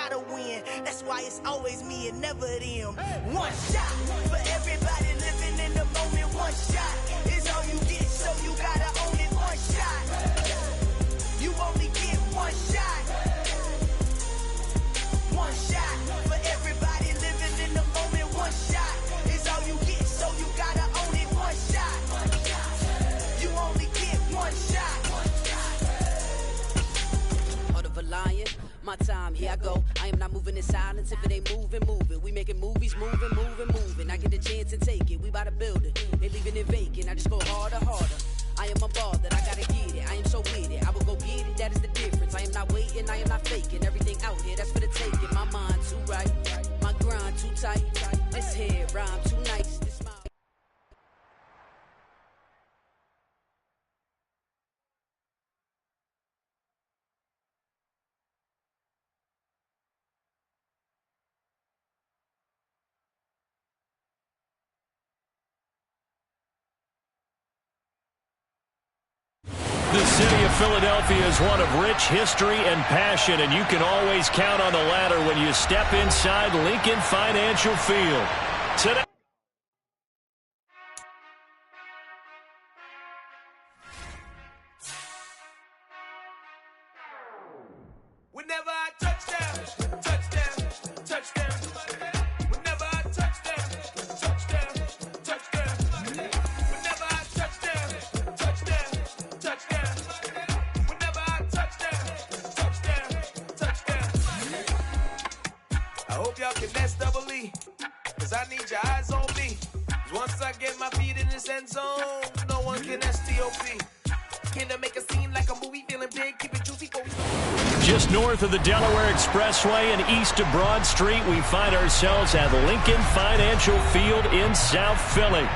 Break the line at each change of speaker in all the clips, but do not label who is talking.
gotta win. That's why it's always me and never them. One shot for everybody living in the moment. One shot is all you get, so you gotta own it. One shot, you only get one shot. One shot for everybody living in the moment. One shot is all you get, so you gotta own it. One shot, you only get one shot.
Heart of a lion, my time, here I go. I am not moving in silence. If it ain't moving, move it. We making movies, moving, moving, moving. I get a chance and take it. We bout to build it. They leaving it vacant. I just go harder, harder. I am a ball that I gotta get it. I am so with it. I will go get it. That is the difference. I am not waiting. I am not faking. Everything out here, that's for the taking. My mind too right. My grind too tight. This head rhyme too nice. This smile.
The city of Philadelphia is one of rich history and passion, and you can always count on the latter when you step inside Lincoln Financial Field. Today,
whenever I touchdown, touchdown, touchdown. Whenever I touchdown, touchdown, touchdown. Whenever I touchdown, touchdown, touchdown. Whenever I touchdown, touchdown, touchdown. I hope y'all can nest double E, cause I need your eyes on me. 'Cause once I get my feet in this end zone, no one can STOP. Can I make a scene like a movie, feeling big, keep it juicy for we
just north of the Delaware Expressway and east of Broad Street, we find ourselves at Lincoln Financial Field in South Philly.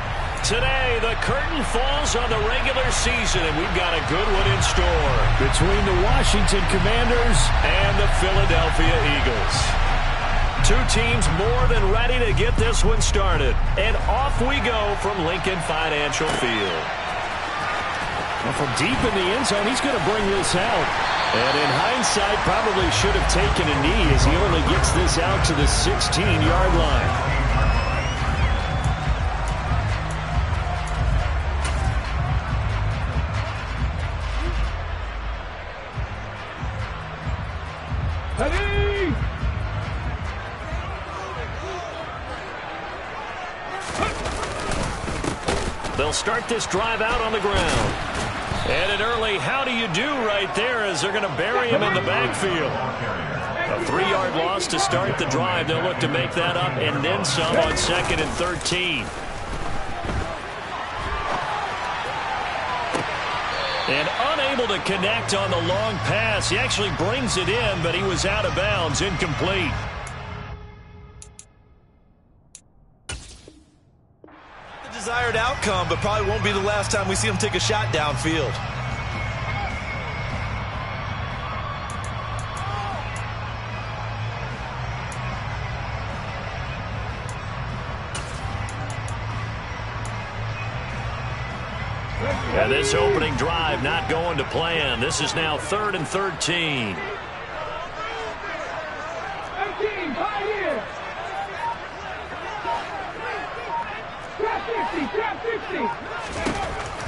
Today, the curtain falls on the regular season, and we've got a good one in store between the Washington Commanders and the Philadelphia Eagles. Two teams more than ready to get this one started. And off we go from Lincoln Financial Field. Well, from deep in the end zone, he's going to bring this out. And in hindsight, probably should have taken a knee as he only gets this out to the 16-yard line. They'll start this drive out on the ground. And an early how do you do right there as they're going to bury him in the backfield. A 3-yard loss to start the drive. They'll look to make that up and then some on 2nd and 13. And unable to connect on the long pass. He actually brings it in, but he was out of bounds, incomplete.
Desired outcome, but probably won't be the last time we see him take a shot downfield.
And this opening drive not going to plan. This is now 3rd and 13.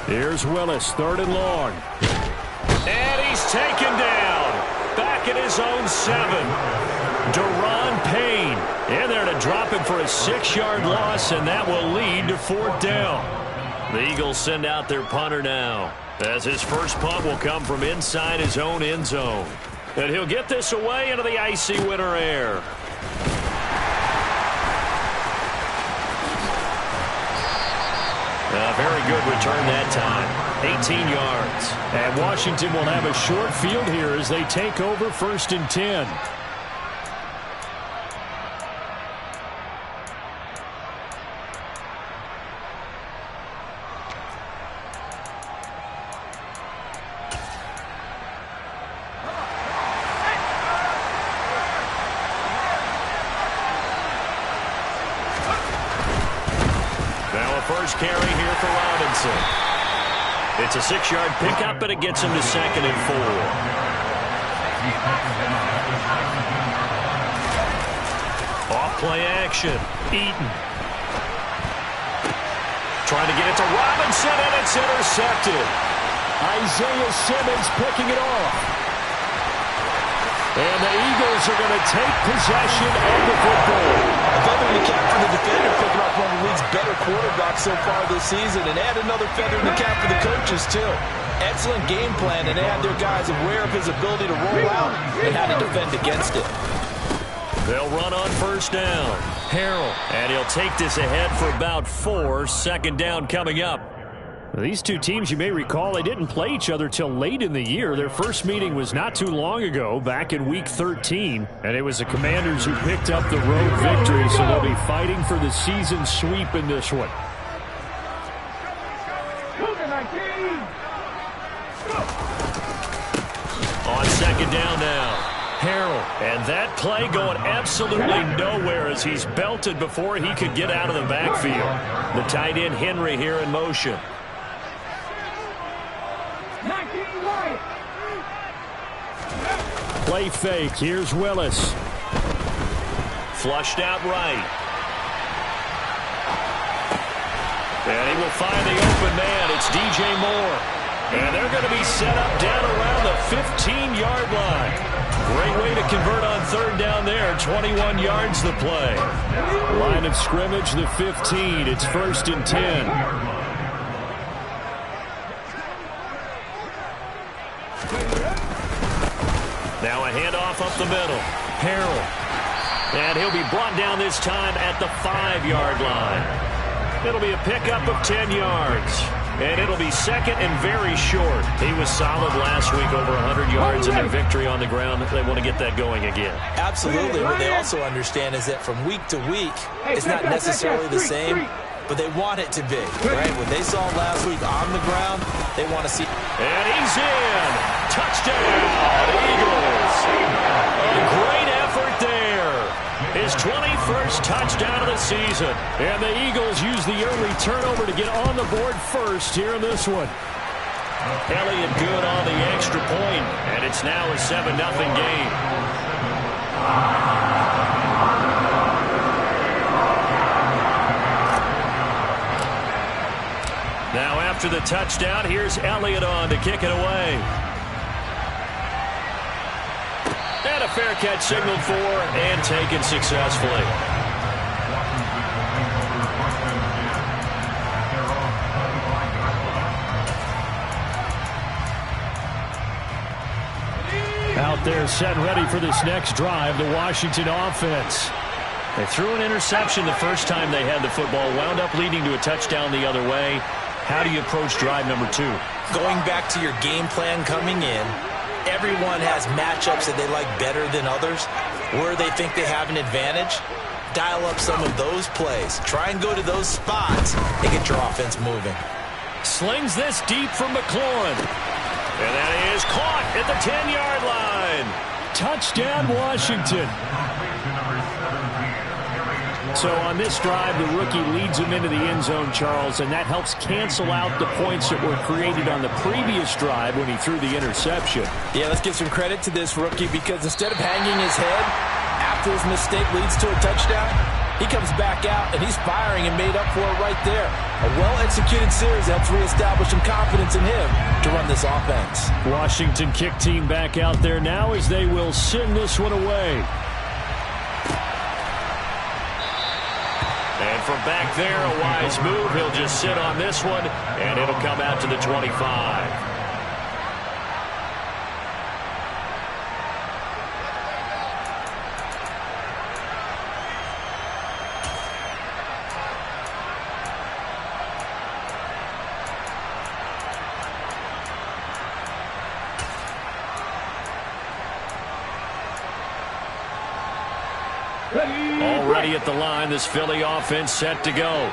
Here's Willis, 3rd and long. And he's taken down. Back at his own 7. Deron Payne in there to drop him for a 6-yard loss, and that will lead to 4th down. The Eagles send out their punter now, as his first punt will come from inside his own end zone. And he'll get this away into the icy winter air. A very good return that time. 18 yards. And Washington will have a short field here as they take over 1st and 10. First carry here for Robinson. It's a 6-yard pickup, but it gets him to 2nd and 4. Play action. Eaton. Trying to get it to Robinson, and it's intercepted. Isaiah Simmons picking it off. And the Eagles are going to take possession of the football.
A feather in the cap for the defender, picking off one of the league's better quarterbacks so far this season, and add another feather in the cap for the coaches, too. Excellent game plan, and they had their guys aware of his ability to roll out and how to defend against it.
They'll run on first down. Harrell, and he'll take this ahead for about 4. Second down coming up.
These two teams, you may recall, they didn't play each other till late in the year. Their first meeting was not too long ago, back in Week 13. And it was the Commanders who picked up the road victory, so they'll be fighting for the season sweep in this one.
On second down now. Harrell, and that play going absolutely nowhere as he's belted before he could get out of the backfield. The tight end Henry here in motion.
Play fake. Here's Willis.
Flushed out right. And he will find the open man. It's DJ Moore. And they're going to be set up down around the 15-yard line. Great way to convert on third down there. 21 yards the play.
Line of scrimmage, the 15. It's 1st and 10.
Now a handoff up the middle. Harrell. And he'll be brought down this time at the 5-yard line. It'll be a pickup of 10 yards. And it'll be second and very short. He was solid last week, over 100 yards in their victory on the ground. They want to get that going again.
Absolutely. What they also understand is that from week to week, it's not necessarily the same, but they want it to be, right? What they saw last week on the ground, they want to see.
And he's in. Touchdown, Eagles. A great effort there. His 21st touchdown of the season.
And the Eagles use the early turnover to get on the board first here in this one.
Elliott good on the extra point, and it's now a 7-0 game. Now after the touchdown, here's Elliott on to kick it away. And a fair catch signaled for and taken successfully.
Out there set ready for this next drive, the Washington offense.
They threw an interception the first time they had the football, wound up leading to a touchdown the other way. How do you approach drive number 2?
Going back to your game plan coming in, everyone has matchups that they like better than others, where they think they have an advantage. Dial up some of those plays. Try and go to those spots and get your offense moving.
Slings this deep from McLaurin. And that is caught at the 10-yard line.
Touchdown, Washington. So on this drive, the rookie leads him into the end zone, Charles, and that helps cancel out the points that were created on the previous drive when he threw the interception.
Yeah, let's give some credit to this rookie, because instead of hanging his head after his mistake leads to a touchdown, he comes back out and he's firing and made up for it right there. A well-executed series helps reestablish some confidence in him to run this offense.
Washington kick team back out there now as they will send this one away.
And from back there, a wise move. He'll just sit on this one, and it'll come out to the 25. Already at the line, this Philly offense set to go.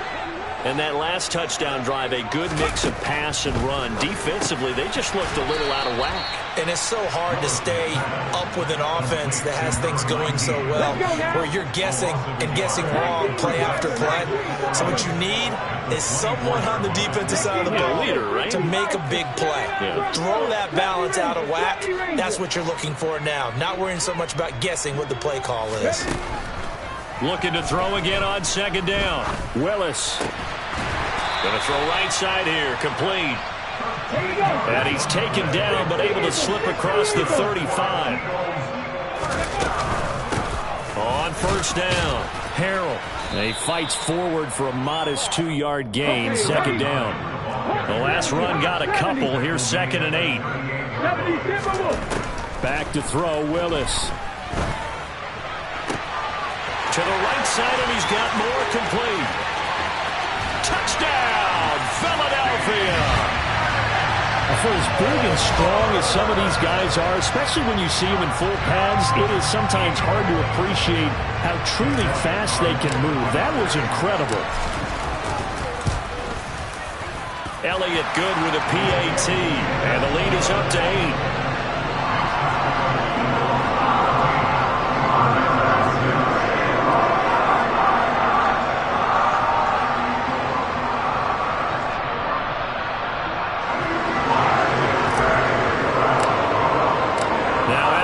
And that last touchdown drive, a good mix of pass and run. Defensively, they just looked a little out of whack.
And it's so hard to stay up with an offense that has things going so well, where you're guessing and guessing wrong play after play. So what you need is someone on the defensive side of the ball to make a big play. Throw that balance out of whack. That's what you're looking for now. Not worrying so much about guessing what the play call is.
Looking to throw again on second down.
Willis.
Going to throw right side here. Complete. And he's taken down but able to slip across the 35. On first down, Harrell. And he fights forward for a modest 2-yard gain. Second down. The last run got a couple. Here's 2nd and 8.
Back to throw, Willis.
To the right side, and he's got more. Complete. Touchdown, Philadelphia.
For as big and strong as some of these guys are, especially when you see them in full pads, it is sometimes hard to appreciate how truly fast they can move. That was incredible.
Elliott good with a PAT, and the lead is up to 8.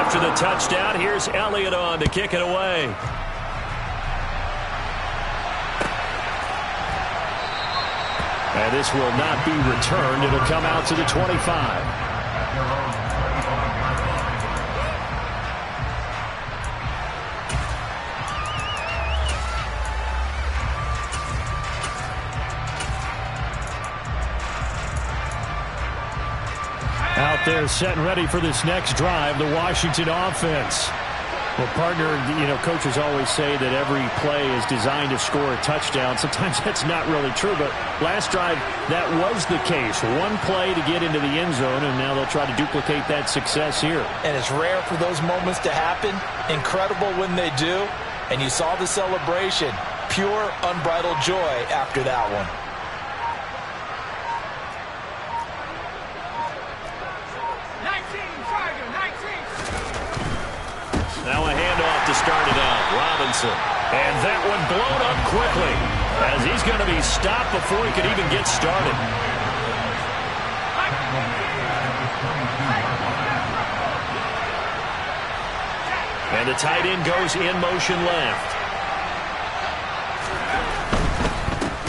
After the touchdown, here's Elliott on to kick it away.
And this will not be returned. It'll come out to the 25. Out there set and ready for this next drive, the Washington offense. Well, partner, coaches always say that every play is designed to score a touchdown. Sometimes that's not really true, but last drive, that was the case. One play to get into the end zone, and now they'll try to duplicate that success here.
And it's rare for those moments to happen. Incredible when they do. And you saw the celebration. Pure, unbridled joy after that one.
Now a handoff to start it out. Robinson. And that one blown up quickly as he's going to be stopped before he could even get started. And the tight end goes in motion left.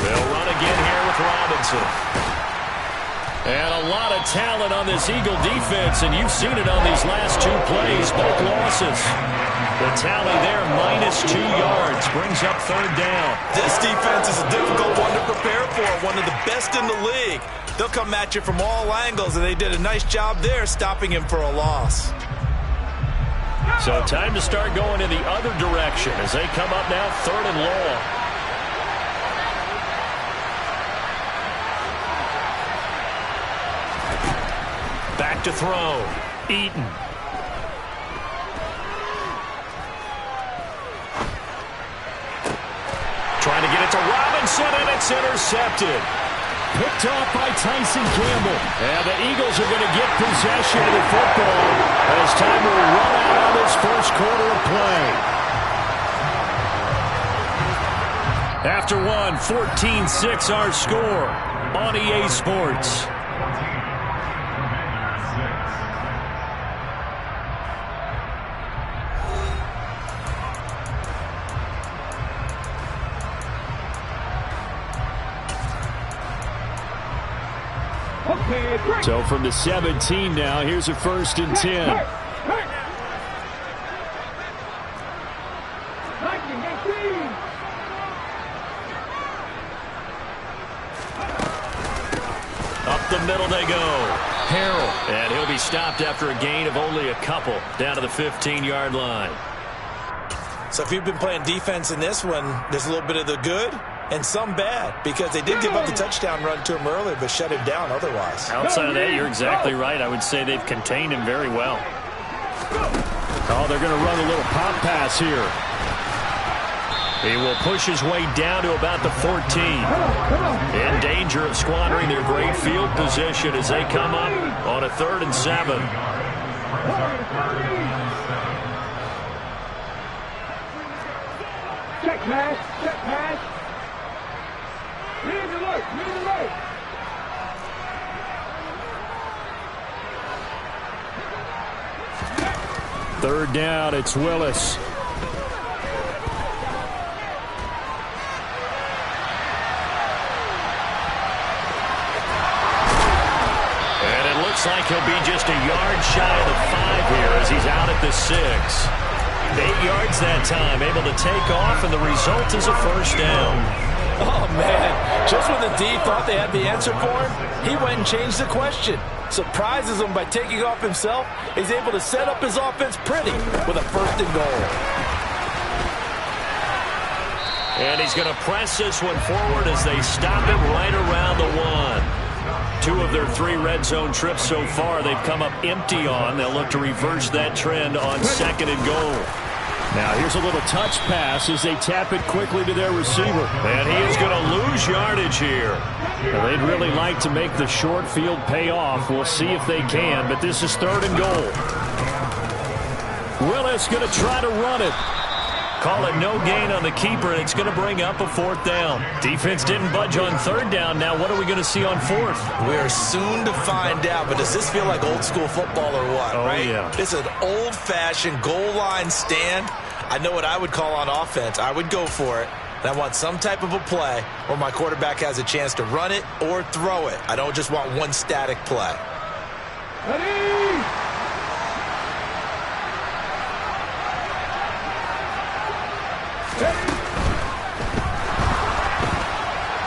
They'll run again here with Robinson. And a lot of talent on this Eagle defense, and you've seen it on these last 2 plays, both losses. The tally there, -2 yards, brings up 3rd down.
This defense is a difficult one to prepare for, one of the best in the league. They'll come at you from all angles, and they did a nice job there stopping him for a loss.
So time to start going in the other direction as they come up now 3rd and long. Back to throw. Eaton. Trying to get it to Robinson, and it's intercepted.
Picked off by Tyson Campbell. And the Eagles are going to get possession of the football as time will run out on this first quarter of play.
After one, 14-6 our score on EA Sports.
So from the 17 now, here's a 1st and 10.
Up the middle they go. Harrell. And he'll be stopped after a gain of only a couple down to the 15-yard line.
So if you've been playing defense in this one, there's a little bit of the good and some bad, because they did give up the touchdown run to him earlier, but shut him down otherwise.
Outside of that, you're exactly right. I would say they've contained him very well.
Oh, they're going to run a little pop pass here.
He will push his way down to about the 14. In danger of squandering their great field position as they come up on a 3rd and 7.
Check pass, check pass. Lead alert.
3rd down, it's Willis.
he'll be just a yard shy of the 5 here as he's out at the 6. 8 yards that time, able to take off, and the result is a first down.
Oh, man. Just when the D thought they had the answer for him, he went and changed the question. Surprises him by taking off himself. He's able to set up his offense pretty with a first and goal.
And he's going to press this one forward as they stop it right around the 1. 2 of their 3 red zone trips so far they've come up empty on. They'll look to reverse that trend on 2nd and goal.
Now here's a little touch pass as they tap it quickly to their receiver.
And he is going to lose yardage here.
Well, they'd really like to make the short field pay off. We'll see if they can, but this is 3rd and goal. Willis going to try to run it.
Call it no gain on the keeper, and it's going to bring up a 4th down. Defense didn't budge on 3rd down. Now what are we going to see on 4th?
We are soon to find out, but does this feel like old school football or what, right?
Yeah.
It's an old-fashioned goal line stand. I know what I would call on offense. I would go for it. And I want some type of a play where my quarterback has a chance to run it or throw it. I don't just want one static play.
Ready?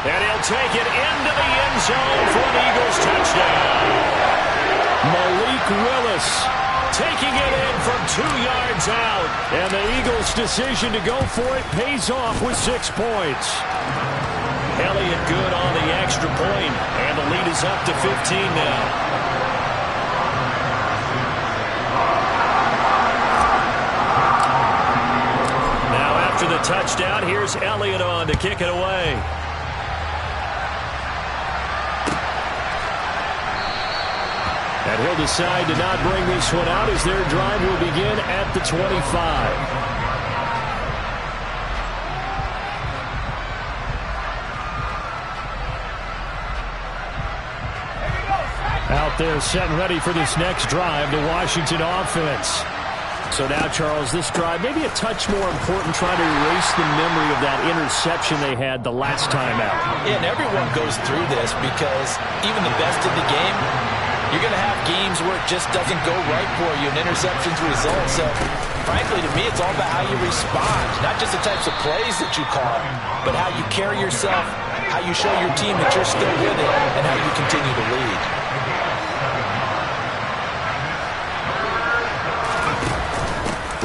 And he'll take it into the end zone for an Eagles touchdown.
Malik Willis
Taking it in from 2 yards out.
And the Eagles' decision to go for it pays off with 6 points.
Elliott good on the extra point, and the lead is up to 15 now. After the touchdown, here's Elliott on to kick it away.
And he'll decide to not bring this one out as their drive will begin at the 25. Out there set and ready for this next drive, the Washington offense. So now, Charles, this drive maybe a touch more important, trying to erase the memory of that interception they had the last time out.
Yeah, and everyone goes through this because even the best in the game, you're going to have games where it just doesn't go right for you, and interceptions result. So, frankly, to me, it's all about how you respond, not just the types of plays that you call, but how you carry yourself, how you show your team that you're still with it, and how you continue to lead.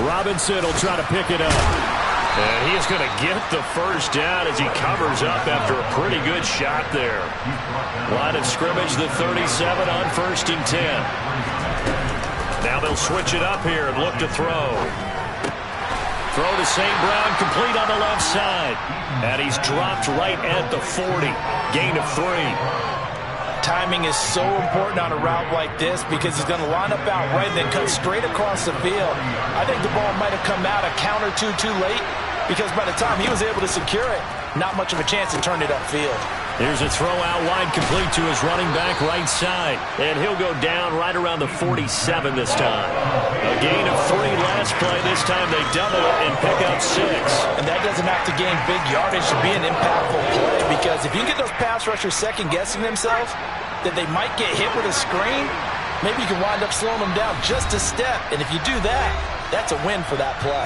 Robinson will try to pick it up.
And he is going to get the first down as he covers up after a pretty good shot there. Line of scrimmage, the 37 on 1st and 10. Now they'll switch it up here and look to throw. Throw to St. Brown, complete on the left side. And he's dropped right at the 40. Gain of 3.
Timing is so important on a route like this because he's going to line up out right and then cut straight across the field. I think the ball might have come out a count or two too late because by the time he was able to secure it, not much of a chance to turn it upfield.
Here's a throw out wide, complete to his running back right side. And he'll go down right around the 47 this time. A gain of 3 last play. This time they double it and pick up 6.
And that doesn't have to gain big yardage to be an impactful play because if you can get those pass rushers second-guessing themselves, that they might get hit with a screen, maybe you can wind up slowing them down just a step. And if you do that, that's a win for that play.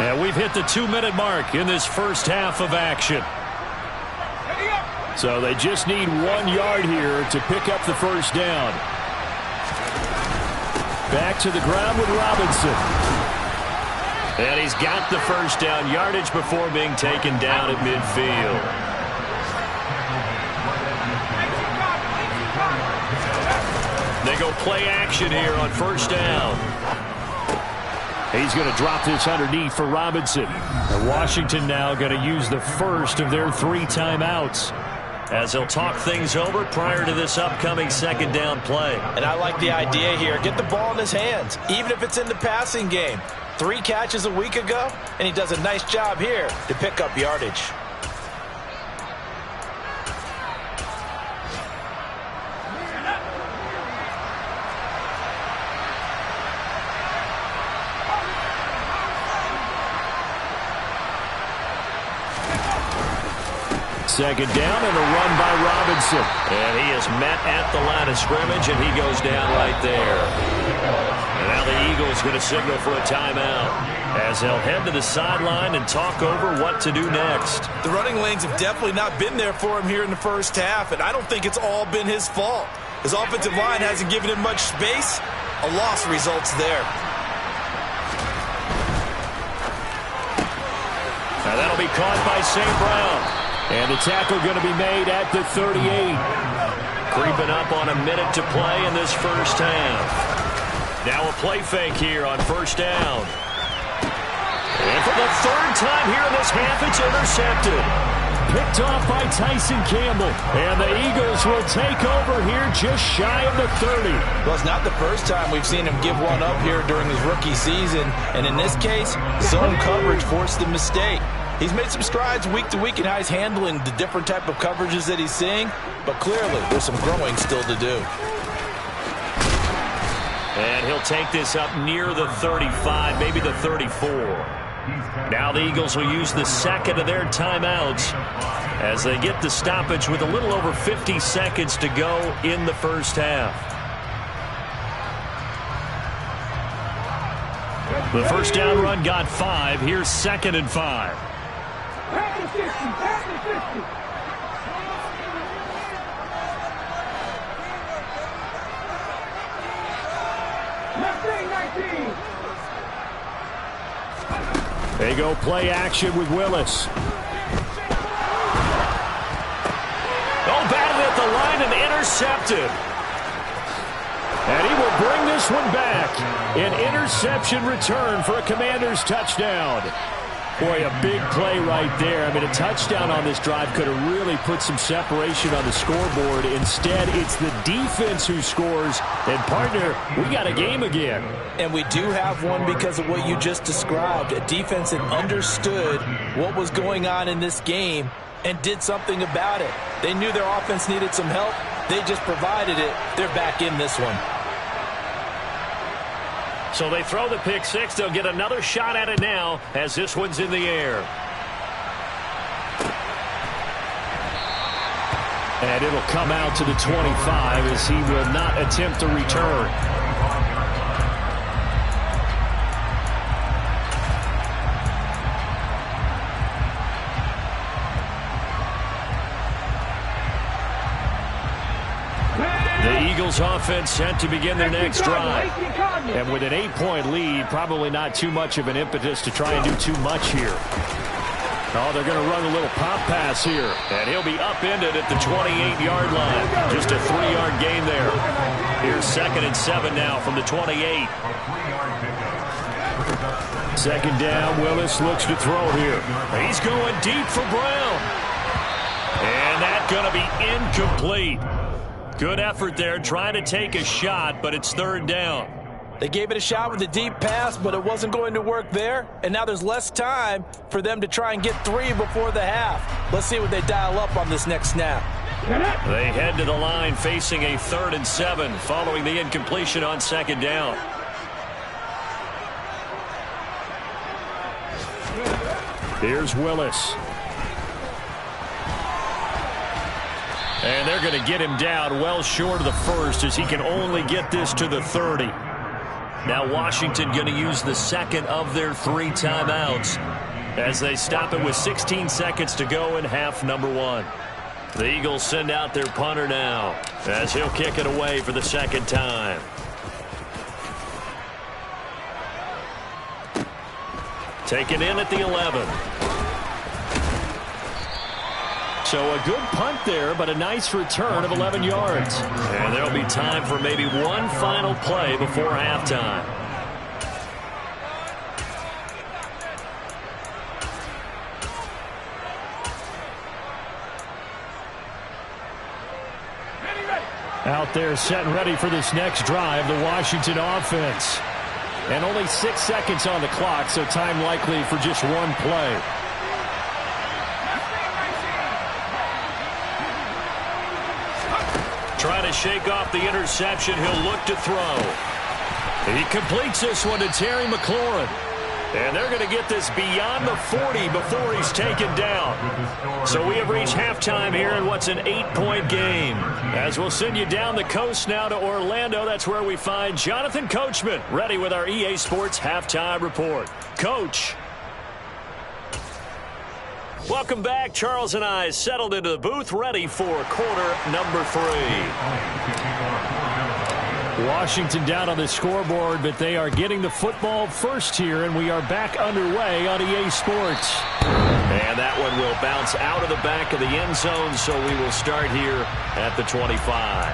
And we've hit the 2-minute mark in this first half of action.
So they just need 1 yard here to pick up the first down. Back to the ground with Robinson.
And he's got the first down yardage before being taken down at midfield. They go play action here on first down.
He's going to drop this underneath for Robinson. And Washington now going to use the first of their 3 timeouts,
as they'll talk things over prior to this upcoming second down play.
And I like the idea here. Get the ball in his hands, even if it's in the passing game. 3 catches a week ago, and he does a nice job here to pick up yardage.
second down and a run by Robinson.
And he is met at the line of scrimmage, and he goes down right there. And now the Eagles going to signal for a timeout as they'll head to the sideline and talk over what to do next.
The running lanes have definitely not been there for him here in the first half, and I don't think it's all been his fault. His offensive line hasn't given him much space. A loss results there.
Now that'll be caught by St. Brown.
And the tackle going to be made at the 38.
Creeping up on a minute to play in this first half. Now a play fake here on first down. And for the third time here in this half, it's intercepted.
Picked off by Tyson Campbell. And the Eagles will take over here just shy of the 30.
Well, it's not the first time we've seen him give one up here during his rookie season. And in this case, zone coverage forced the mistake. He's made some strides week to week in how he's handling the different type of coverages that he's seeing. But clearly, there's some growing still to do.
And he'll take this up near the 35, maybe the 34. Now the Eagles will use the second of their timeouts as they get the stoppage with a little over 50 seconds to go in the first half. The first down run got 5. Here's 2nd and 5.
Pass the 50, pass the 50.
They go play action with Willis.
Oh, batted at the line and intercepted.
And he will bring this one back. An interception return for a Commanders touchdown. Boy, a big play right there. I mean, a touchdown on this drive could have really put some separation on the scoreboard. Instead, it's the defense who scores. And, partner, we got a game again.
And we do have one because of what you just described. A defense that understood what was going on in this game and did something about it. They knew their offense needed some help. They just provided it. They're back in this one.
So they throw the pick six. They'll get another shot at it now as this one's in the air.
And it'll come out to the 25 as he will not attempt to return. The Eagles offense set to begin their next drive. And with an 8-point lead, probably not too much of an impetus to try and do too much here. Oh, they're going to run a little pop pass here.
And he'll be upended at the 28-yard line. Just a 3-yard gain there. Here's 2nd and 7 now from the 28.
Second down, Willis looks to throw here.
He's going deep for Brown. And that's going to be incomplete. Good effort there, trying to take a shot, but it's 3rd down.
They gave it a shot with a deep pass, but it wasn't going to work there. And now there's less time for them to try and get 3 before the half. Let's see what they dial up on this next snap.
They head to the line facing a 3rd and 7 following the incompletion on 2nd down.
Here's Willis.
And they're going to get him down well short of the first as he can only get this to the 30. Now Washington going to use the second of their 3 timeouts as they stop it with 16 seconds to go in half number 1. The Eagles send out their punter now as he'll kick it away for the 2nd time. Taken in at the 11.
So a good punt there, but a nice return of 11 yards.
And there'll be time for maybe one final play before halftime.
Out there set and ready for this next drive, the Washington offense. And only 6 seconds on the clock, so time likely for just one play.
Trying to shake off the interception. He'll look to throw. He completes this one to Terry McLaurin. And they're going to get this beyond the 40 before he's taken down. So we have reached halftime here in what's an 8-point game. As we'll send you down the coast now to Orlando, that's where we find Jonathan Coachman, ready with our EA Sports Halftime Report. Coach. Welcome back. Charles and I settled into the booth, ready for quarter number 3.
Washington down on the scoreboard, but they are getting the football first here, and we are back underway on EA Sports.
And that one will bounce out of the back of the end zone, so we will start here at the 25.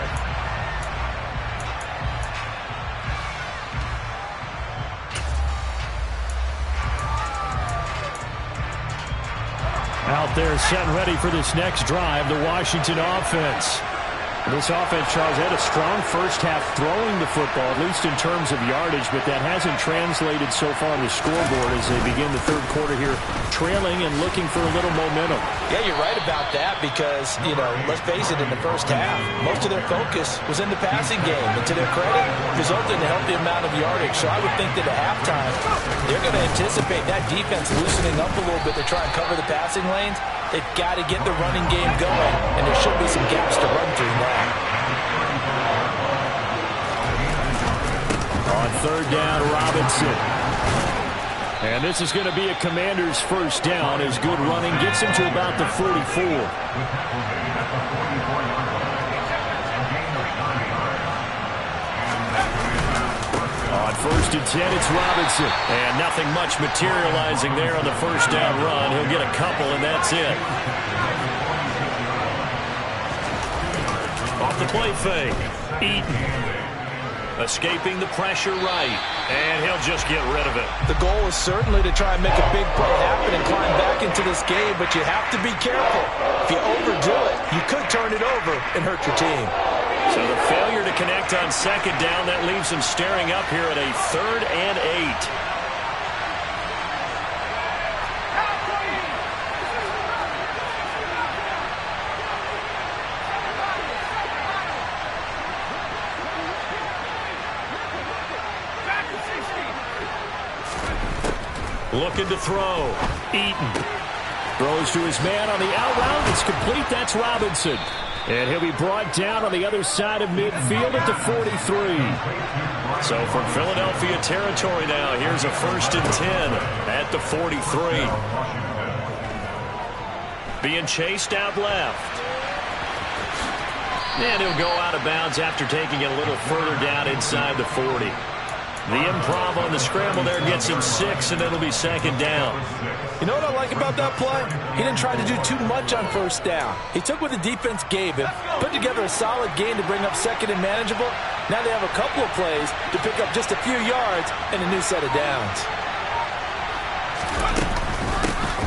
Out there set and ready for this next drive, the Washington offense. This offense, Charles, had a strong first half throwing the football, at least in terms of yardage, but that hasn't translated so far on the scoreboard as they begin the third quarter here, trailing and looking for a little momentum.
Yeah, you're right about that because, let's face it, in the first half, most of their focus was in the passing game. And to their credit, resulted in a healthy amount of yardage. So I would think that at halftime, they're going to anticipate that defense loosening up a little bit to try and cover the passing lanes. They've got to get the running game going, and there should be some gaps to run through now.
On third down, Robinson. And this is going to be a Commander's first down as good running gets him to about the 44. On first and 10, it's Robinson. And nothing much materializing there on the first down run. He'll get a couple, and that's it.
Off the play fake. Eaton. Escaping the pressure right. And he'll just get rid of it.
The goal is certainly to try and make a big play happen and climb back into this game, but you have to be careful. If you overdo it, you could turn it over and hurt your team.
So the failure to connect on second down, that leaves him staring up here at a 3rd and 8. Looking to throw.
Eaton throws to his man on the out route. It's complete. That's Robinson. And he'll be brought down on the other side of midfield at the 43.
So from Philadelphia territory now, here's a 1st and 10 at the 43. Being chased out left. And he'll go out of bounds after taking it a little further down inside the 40. The improv on the scramble there gets him 6, and it'll be 2nd down.
You know what I like about that play? He didn't try to do too much on first down. He took what the defense gave him, put together a solid game to bring up 2nd and manageable. Now they have a couple of plays to pick up just a few yards and a new set of downs.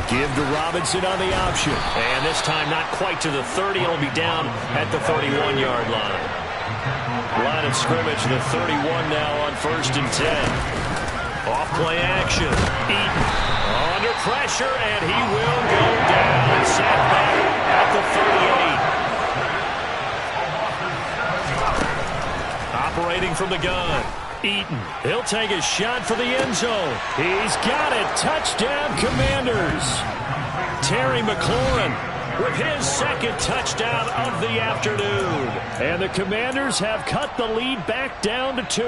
Give to Robinson on the option.
And this time not quite to the 30. It'll be down at the 31-yard line. Line of scrimmage, the 31 now on 1st and 10. Off play action. Eaton under pressure, and he will go down. Sacked back at the 38. Operating from the gun. Eaton. He'll take a shot for the end zone.
He's got it. Touchdown, Commanders.
Terry McLaurin with his 2nd touchdown of the afternoon.
And the Commanders have cut the lead back down to 2.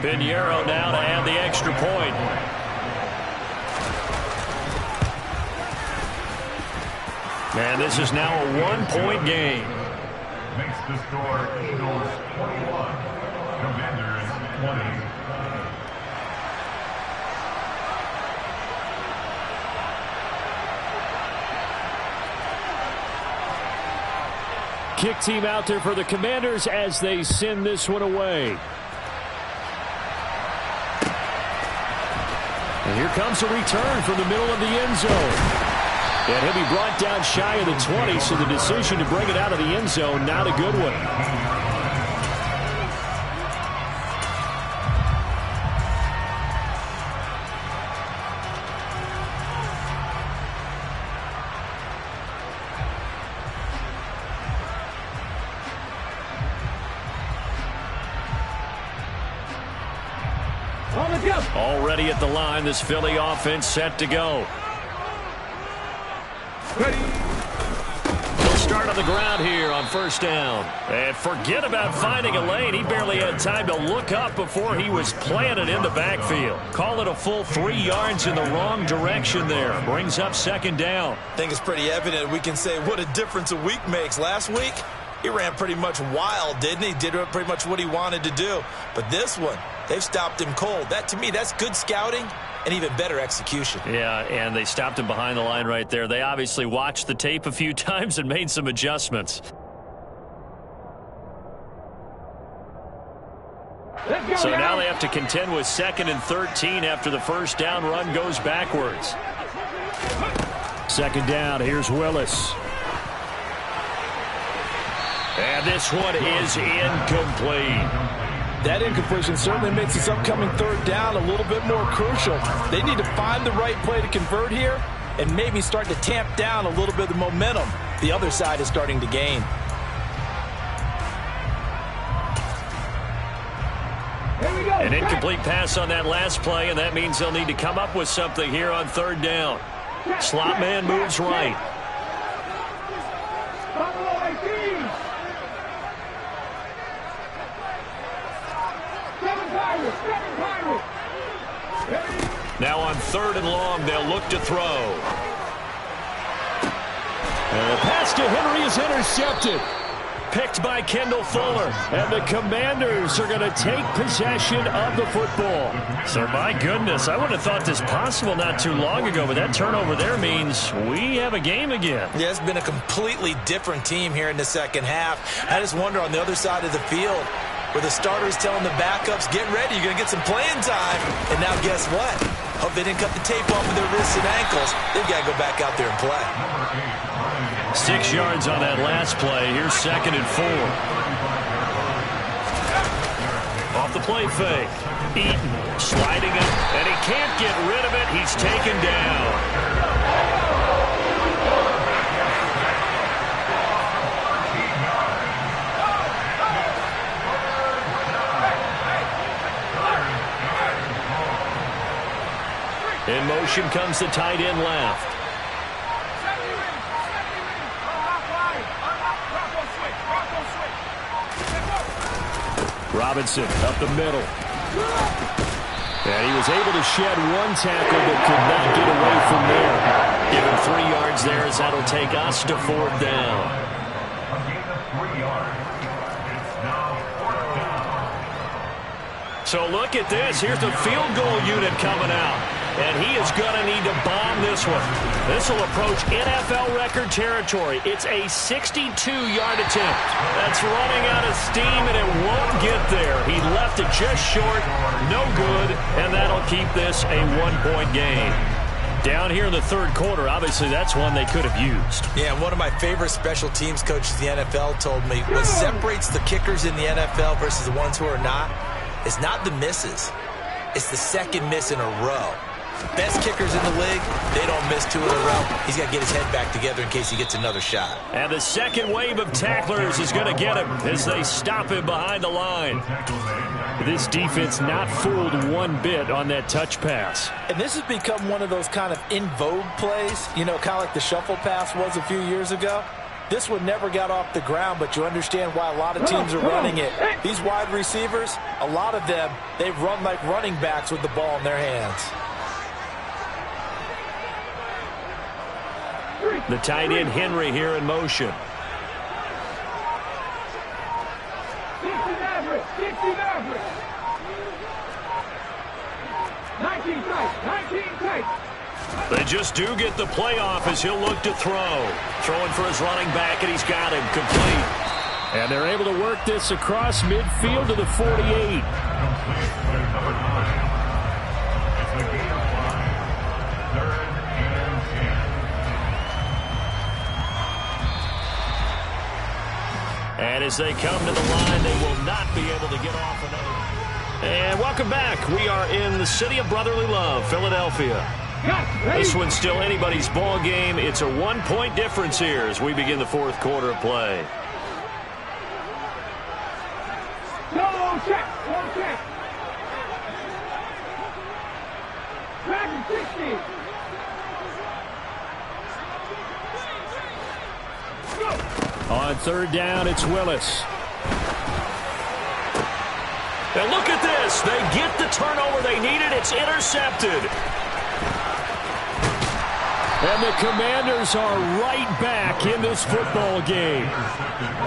Pinheiro now to add the extra point. And this is now a 1-point game.
Makes the score Eagles 21, Commanders 20.
Kick team out there for the Commanders as they send this one away. And here comes a return from the middle of the end zone. And he'll be brought down shy of the 20, so the decision to bring it out of the end zone, not a good one.
Already at the line, this Philly offense set to go. He'll start on the ground here on first down. And forget about finding a lane. He barely had time to look up before he was planted in the backfield. Call it a full 3 yards in the wrong direction there. Brings up second down.
I think it's pretty evident. We can say what a difference a week makes. Last week, he ran pretty much wild, didn't he? Did pretty much what he wanted to do. But this one, they've stopped him cold. That, to me, that's good scouting and even better execution.
Yeah, and they stopped him behind the line right there. They obviously watched the tape a few times and made some adjustments. So now they have to contend with 2nd and 13 after the first down run goes backwards.
Second down, here's Willis.
And this one is incomplete.
That incompletion certainly makes this upcoming third down a little bit more crucial. They need to find the right play to convert here and maybe start to tamp down a little bit of the momentum the other side is starting to gain.
An incomplete pass on that last play, and that means they'll need to come up with something here on third down. Slot man moves right. Now on 3rd and long, they'll look to throw.
And the pass to Henry is intercepted.
Picked by Kendall Fuller. And the Commanders are going to take possession of the football. So, my goodness, I would have thought this possible not too long ago, but that turnover there means we have a game again.
Yeah, it's been a completely different team here in the second half. I just wonder on the other side of the field, where the starters telling the backups, get ready, you're going to get some playing time. And now guess what? Hope they didn't cut the tape off of their wrists and ankles. They've got to go back out there and play.
6 yards on that last play. Here's 2nd and 4. Off the play fake. Eaton sliding it, and he can't get rid of it. He's taken down. In motion comes the tight end left.
Robinson up the middle. And he was able to shed one tackle but could not get away from there.
Give him 3 yards there as that'll take us to 4th down.
A gain of 3 yards. It's now 4th down.
So look at this. Here's the field goal unit coming out. And he is going to need to bomb this one. This will approach NFL record territory. It's a 62-yard attempt. That's running out of steam, and it won't get there. He left it just short, no good, and that'll keep this a 1-point game. Down here in the 3rd quarter, obviously that's one they could have used.
Yeah, and one of my favorite special teams coaches in the NFL told me what separates the kickers in the NFL versus the ones who are not is not the misses. It's the second miss in a row. Best kickers in the league, they don't miss 2 in a row. He's got to get his head back together in case he gets another shot.
And the second wave of tacklers is going to get him as they stop him behind the line.
This defense not fooled one bit on that touch pass.
And this has become one of those kind of in vogue plays, you know, kind of like the shuffle pass was a few years ago. This one never got off the ground, but you understand why a lot of teams are running it. These wide receivers, a lot of them, they've run like running backs with the ball in their hands.
The tight end Henry here in motion.
16 average, 16 average. 19 tight, 19 tight.
They just do get the playoff as he'll look to throw. Throwing for his running back, and he's got him complete.
And they're able to work this across midfield to the 48.
And as they come to the line, they will not be able to get off another. And welcome back. We are in the city of brotherly love, Philadelphia. This one's still anybody's ball game. It's a 1-point difference here as we begin the 4th quarter of play.
On third down, it's Willis.
And look at this. They get the turnover they needed. It's intercepted.
And the Commanders are right back in this football game.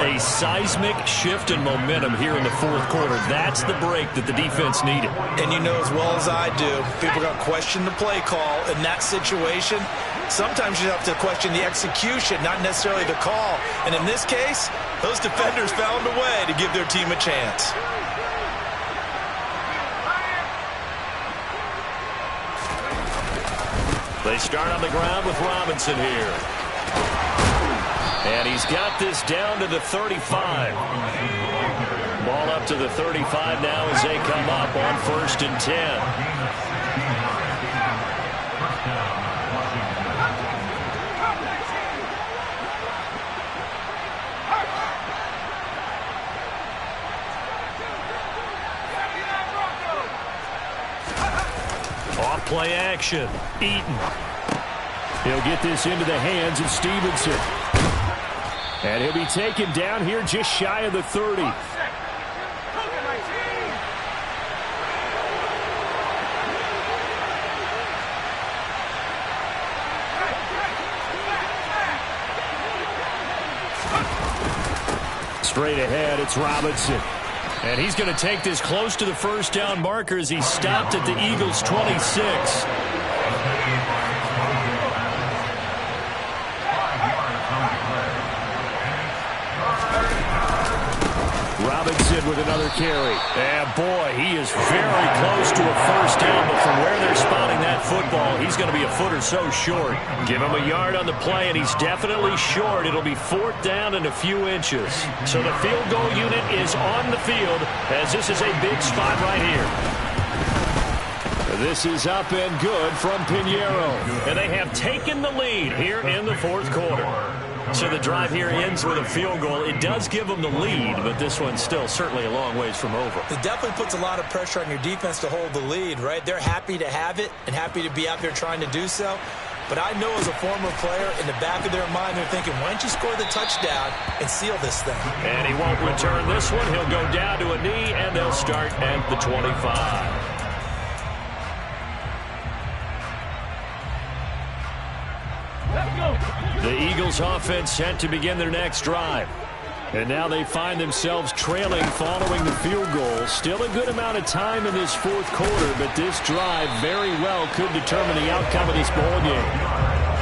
A seismic shift in momentum here in the fourth quarter. That's the break that the defense needed.
And you know as well as I do, people are going to question the play call in that situation. Sometimes you have to question the execution, not necessarily the call. And in this case, those defenders found a way to give their team a chance.
They start on the ground with Robinson here. And he's got this down to the 35. Ball up to the 35 now as they come up on 1st and 10. Off play action. Eaton.
He'll get this into the hands of Stevenson. And he'll be taken down here just shy of the 30. Straight ahead, it's Robinson. And he's going to take this close to the first down marker as he stopped at the Eagles' 26. Robinson with another carry. And boy, he is very close to a first down, but from where they're spotting that football, he's going to be a foot or so short. Give him a yard on the play, and he's definitely short. It'll be 4th down and a few inches. So the field goal unit is on the field as this is a big spot right here. This is up and good from Pinheiro. And they have taken the lead here in the fourth quarter. So the drive here ends with a field goal. It does give them the lead, but this one's still certainly a long ways from over.
It definitely puts a lot of pressure on your defense to hold the lead, right? They're happy to have it and happy to be out there trying to do so. But I know as a former player, in the back of their mind, they're thinking, why don't you score the touchdown and seal this thing?
And he won't return this one. He'll go down to a knee, and they'll start at the 25. The Eagles offense set to begin their next drive. And now they find themselves trailing following the field goal. Still a good amount of time in this fourth quarter, but this drive very well could determine the outcome of this ball game.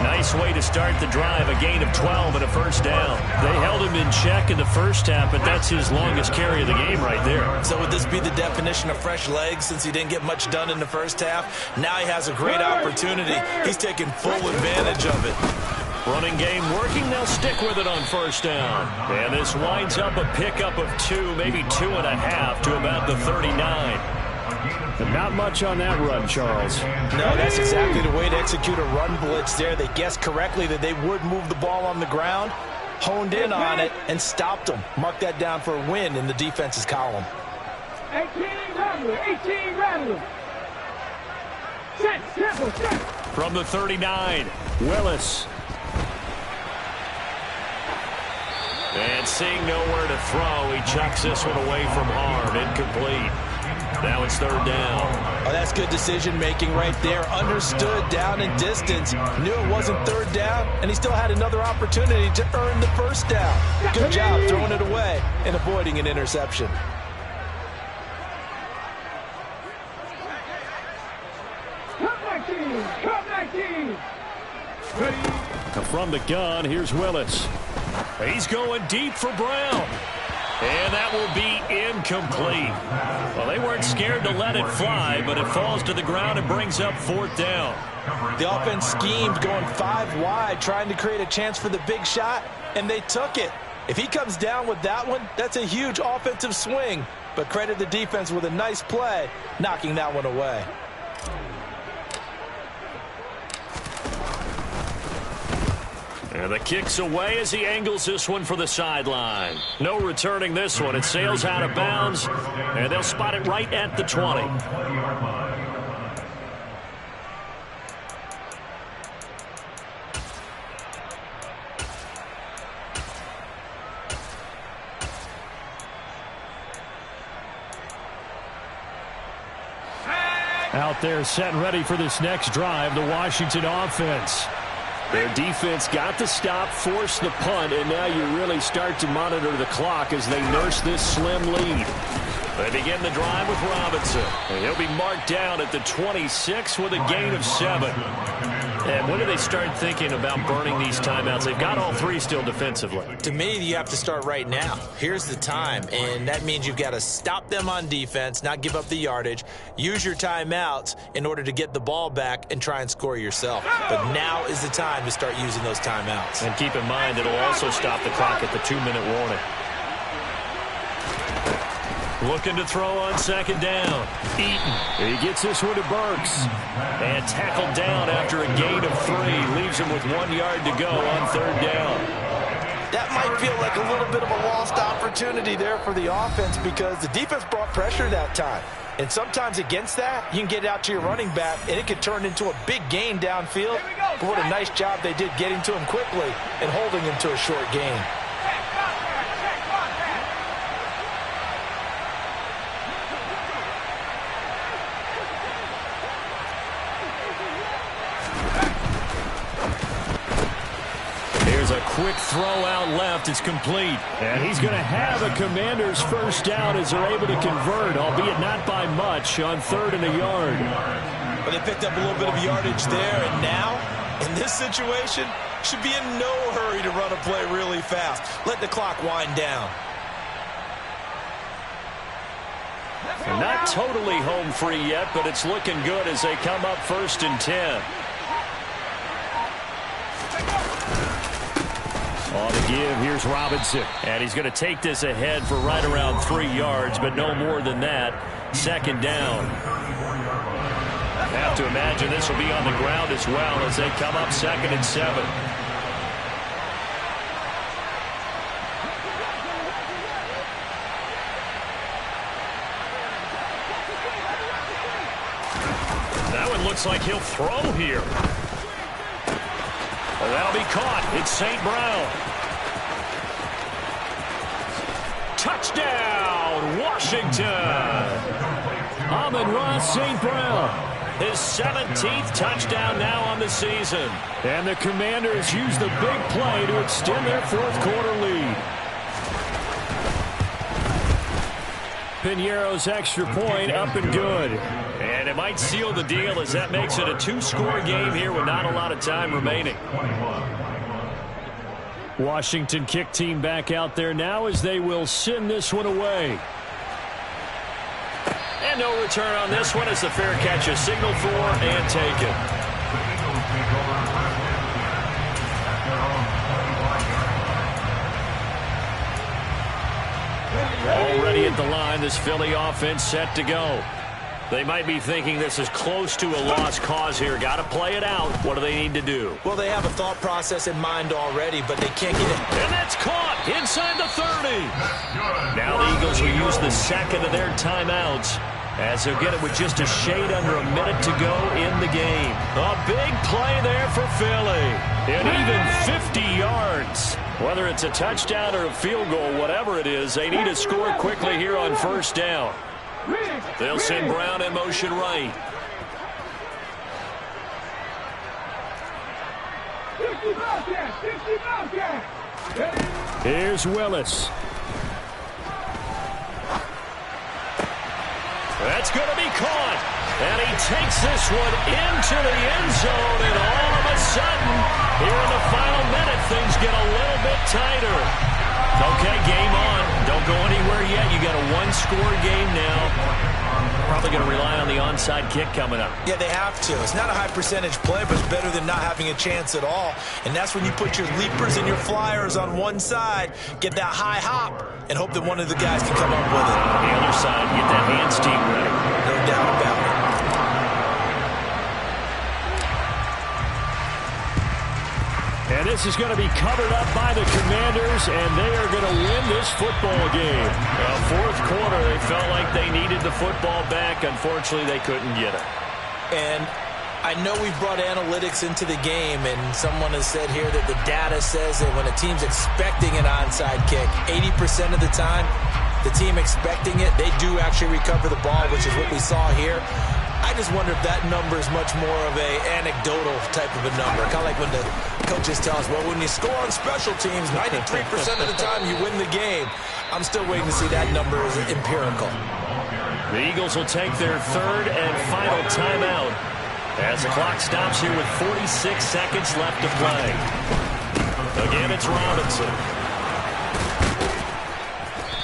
Nice way to start the drive, a gain of 12 and a first down. They held him in check in the first half, but that's his longest carry of the game right there.
So would this be the definition of fresh legs since he didn't get much done in the first half? Now he has a great opportunity. He's taking full advantage of it.
Running game working. They'll stick with it on first down. And this winds up a pickup of 2, maybe 2.5 to about the 39.
But not much on that run, Charles.
No, that's exactly the way to execute a run blitz there. They guessed correctly that they would move the ball on the ground, honed in on it, and stopped them. Mark that down for a win in the defense's column.
18 Rattler. Set.
From the 39,
Willis.
And seeing nowhere to throw, he chucks this one away from harm. Incomplete. Now it's 3rd down.
Oh, that's good decision-making right there. Understood down and distance. Knew it wasn't 3rd down, and he still had another opportunity to earn the first down. Good job throwing it away and avoiding an interception.
Come 19.
From the gun, here's Willis.
He's going deep for Brown. And that will be incomplete. Well, they weren't scared to let it fly, but it falls to the ground and brings up 4th down.
The offense schemed going 5 wide, trying to create a chance for the big shot, and they took it. If he comes down with that one, that's a huge offensive swing. But credit the defense with a nice play, knocking that one away.
And the kick's away as he angles this one for the sideline. No returning this one. It sails out of bounds, and they'll spot it right at the 20.
Out there set and ready for this next drive, the Washington offense. Their defense got the stop, forced the punt, and now you really start to monitor the clock as they nurse this slim lead. They begin the drive with Robinson. And he'll be marked down at the 26 with a gain of 7. And when do they start thinking about burning these timeouts? They've got all 3 still defensively.
To me, you have to start right now. Here's the time, and that means you've got to stop them on defense, not give up the yardage, use your timeouts in order to get the ball back and try and score yourself. But now is the time to start using those timeouts.
And keep in mind, it'll also stop the clock at the 2-minute warning. Looking to throw on second down. Eaton. He gets this one to Burks. And tackled down after a gain of 3. Leaves him with 1 yard to go on third down.
That might feel like a little bit of a lost opportunity there for the offense because the defense brought pressure that time. And sometimes against that, you can get out to your running back, and it could turn into a big gain downfield. But what a nice job they did getting to him quickly and holding him to a short gain.
A quick throw out left. It's complete. And he's going to have a Commanders first down as they're able to convert, albeit not by much, on 3rd and a yard.
But they picked up a little bit of yardage there, and now, in this situation, should be in no hurry to run a play really fast. Let the clock wind down.
And not totally home free yet, but it's looking good as they come up 1st and 10. On the give, here's Robinson. And he's going to take this ahead for right around 3 yards, but no more than that. Second down. I have to imagine this will be on the ground as well as they come up 2nd and 7. That one looks like he'll throw here. Well, that'll be caught. It's St. Brown. Touchdown, Washington. Amon-Ra St. Brown. His 17th touchdown now on the season. And the Commanders use the big play to extend their 4th quarter lead. Piñeiro's extra point up and good. And it might seal the deal as that makes it a 2-score game here with not a lot of time remaining. Washington kick team back out there now as they will send this one away. And no return on this one as the fair catch is signaled for and taken. Already at the line, this Philly offense set to go. They might be thinking this is close to a lost cause here. Got to play it out. What do they need to do?
Well, they have a thought process in mind already, but they can't get it.
And that's caught inside the 30. Now the Eagles will use the 2nd of their timeouts as they'll get it with just a shade under a minute to go in the game. A big play there for Philly. And even 50 yards. Whether it's a touchdown or a field goal, whatever it is, they need to score quickly here on 1st down. They'll send Brown in motion right. Here's Willis. That's going to be caught. And he takes this one into the end zone. And all of a sudden, here in the final minute, things get a little bit tighter. Okay, game on. Don't go anywhere yet. You got a 1-score game now. Probably going to rely on the onside kick coming up.
Yeah, they have to. It's not a high percentage play, but it's better than not having a chance at all. And that's when you put your leapers and your flyers on one side, get that high hop, and hope that one of the guys can come up with it.
On the other side, get that hands team ready.
No doubt about it.
And this is going to be covered up by the Commanders, and they are going to win this football game. Fourth quarter, they felt like they needed the football back. Unfortunately, they couldn't get it.
And I know we've brought analytics into the game, and someone has said here that the data says that when a team's expecting an onside kick, 80% of the time, the team expecting it, they do actually recover the ball, which is what we saw here. I just wonder if that number is much more of a anecdotal type of a number. Kind of like when the coaches tell us, well, when you score on special teams, 93% of the time you win the game. I'm still waiting to see that number as empirical.
The Eagles will take their third and final timeout as the clock stops here with 46 seconds left to play. Again, it's Robinson.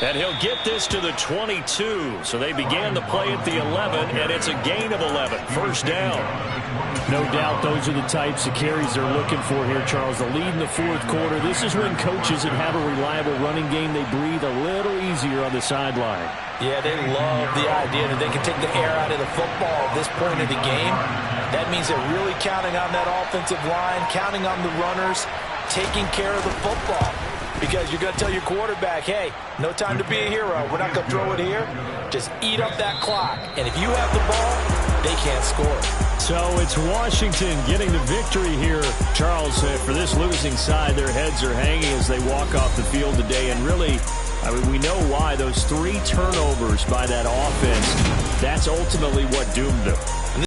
And he'll get this to the 22. So they began the play at the 11, and it's a gain of 11. First down.
No doubt those are the types of carries they're looking for here, Charles. The lead in the fourth quarter. This is when coaches that have a reliable running game, they breathe a little easier on the sideline.
Yeah, they love the idea that they can take the air out of the football at this point of the game. That means they're really counting on that offensive line, counting on the runners, taking care of the football. Because you're going to tell your quarterback, hey, no time to be a hero. We're not going to throw it here. Just eat up that clock. And if you have the ball, they can't score.
So it's Washington getting the victory here. Charles, for this losing side, their heads are hanging as they walk off the field today. And really, I mean, we know why. Those 3 turnovers by that offense, that's ultimately what doomed them.